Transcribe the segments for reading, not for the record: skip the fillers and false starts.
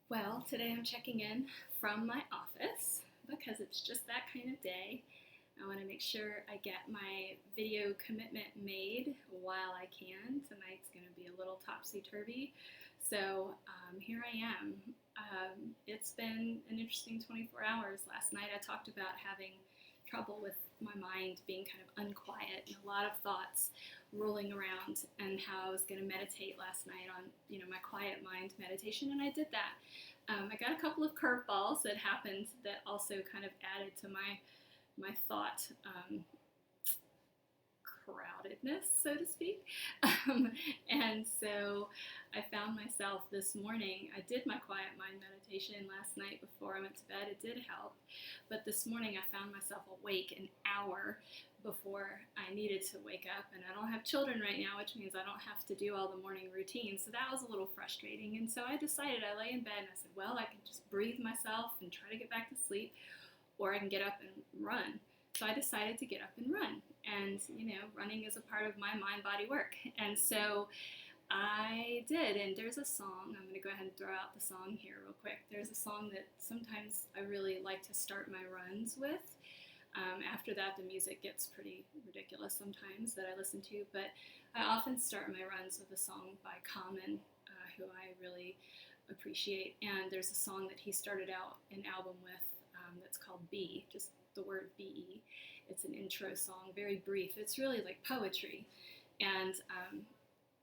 Well, today I'm checking in from my office because it's just that kind of day. I want to make sure I get my video commitment made while I can. Tonight's going to be a little topsy-turvy. So here I am. It's been an interesting 24 hours. Last night I talked about having trouble with my mind being kind of unquiet and a lot of thoughts rolling around, and how I was going to meditate last night on, my quiet mind meditation, and I did that. I got a couple of curveballs that happened that also kind of added to my thought crowdedness, so to speak. And so I found myself this morning, I did my quiet mind meditation last night before I went to bed. It did help. But this morning I found myself awake an hour before I needed to wake up. And I don't have children right now, which means I don't have to do all the morning routine. So that was a little frustrating. And so I decided, I lay in bed and I said, well, I can just breathe myself and try to get back to sleep, or I can get up and run. So I decided to get up and run. And, running is a part of my mind-body work. And so I did. And there's a song, I'm going to go ahead and throw out the song here real quick. There's a song that sometimes I really like to start my runs with. After that, the music gets pretty ridiculous sometimes that I listen to. But I often start my runs with a song by Common, who I really appreciate. And there's a song that he started out an album with that's called Be, just the word BE. It's an intro song, very brief. It's really like poetry, and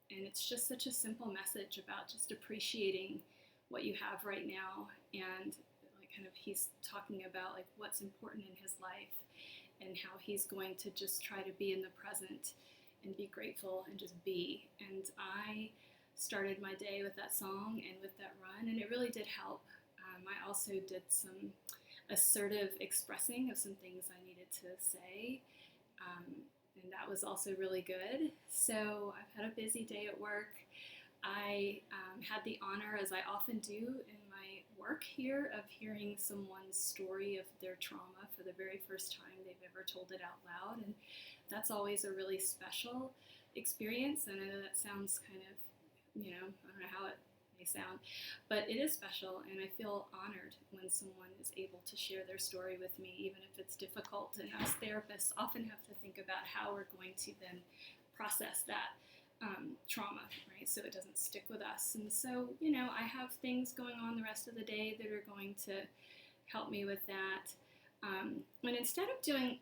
it's just such a simple message about just appreciating what you have right now, and like kind of he's talking about like what's important in his life and how he's going to just try to be in the present and be grateful and just be. And I started my day with that song and with that run, and it really did help. I also did some assertive expressing of some things I needed to say, and that was also really good. So I've had a busy day at work. I had the honor, as I often do in my work here, of hearing someone's story of their trauma for the very first time they've ever told it out loud, and that's always a really special experience. And I know that sounds kind of, I don't know how it may sound, but it is special, and I feel honored when someone is able to share their story with me, even if it's difficult. And us therapists often have to think about how we're going to then process that trauma, right? So it doesn't stick with us. And so, I have things going on the rest of the day that are going to help me with that. And instead of doing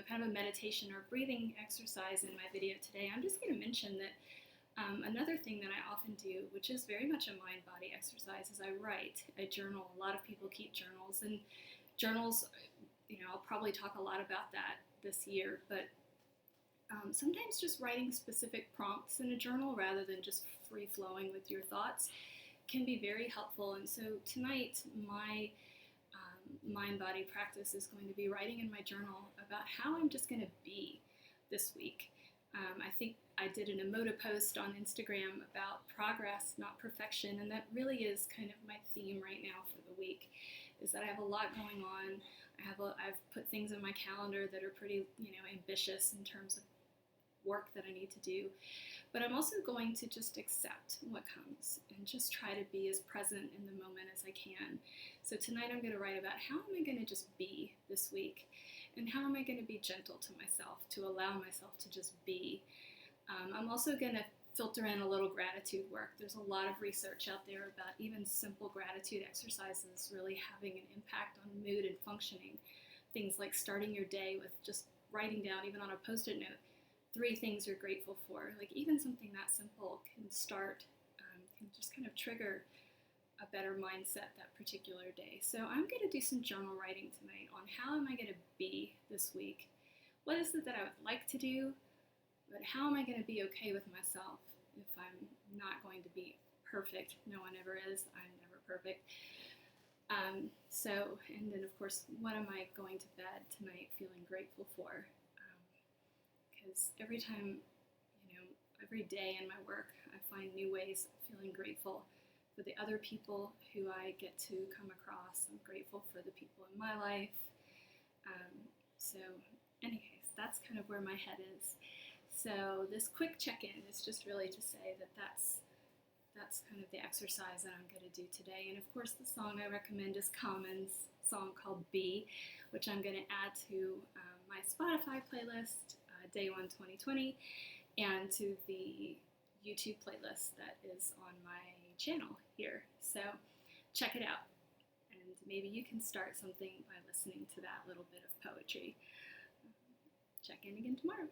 kind of a meditation or breathing exercise in my video today, I'm just going to mention that another thing that I often do, which is very much a mind-body exercise, is I write. I journal. A lot of people keep journals, and journals, I'll probably talk a lot about that this year, but sometimes just writing specific prompts in a journal rather than just free-flowing with your thoughts can be very helpful. And so tonight, my mind-body practice is going to be writing in my journal about how I'm just going to be this week. I think I did an emotive post on Instagram about progress, not perfection, and that really is kind of my theme right now for the week, is that I have a lot going on. I've put things in my calendar that are pretty, ambitious in terms of work that I need to do, but I'm also going to just accept what comes and just try to be as present in the moment as I can. So tonight I'm going to write about how am I going to just be this week, and how am I going to be gentle to myself, to allow myself to just be. I'm also going to filter in a little gratitude work. There's a lot of research out there about even simple gratitude exercises really having an impact on mood and functioning. Things like starting your day with just writing down, even on a post-it note, 3 things you're grateful for. Like even something that simple can just kind of trigger a better mindset that particular day. So I'm going to do some journal writing tonight on how am I going to be this week. What is it that I would like to do, but how am I going to be okay with myself if I'm not going to be perfect? No one ever is. I'm never perfect. And then of course, what am I going to bed tonight feeling grateful for? Because every time, every day in my work, I find new ways of feeling grateful for the other people who I get to come across. I'm grateful for the people in my life. So anyways, that's kind of where my head is. So this quick check-in is just really to say that that's that's kind of the exercise that I'm going to do today. And of course, the song I recommend is Common's song called Be, which I'm going to add to my Spotify playlist, Day 1 2020, and to the YouTube playlist that is on my channel here. So check it out, and maybe you can start something by listening to that little bit of poetry. Check in again tomorrow.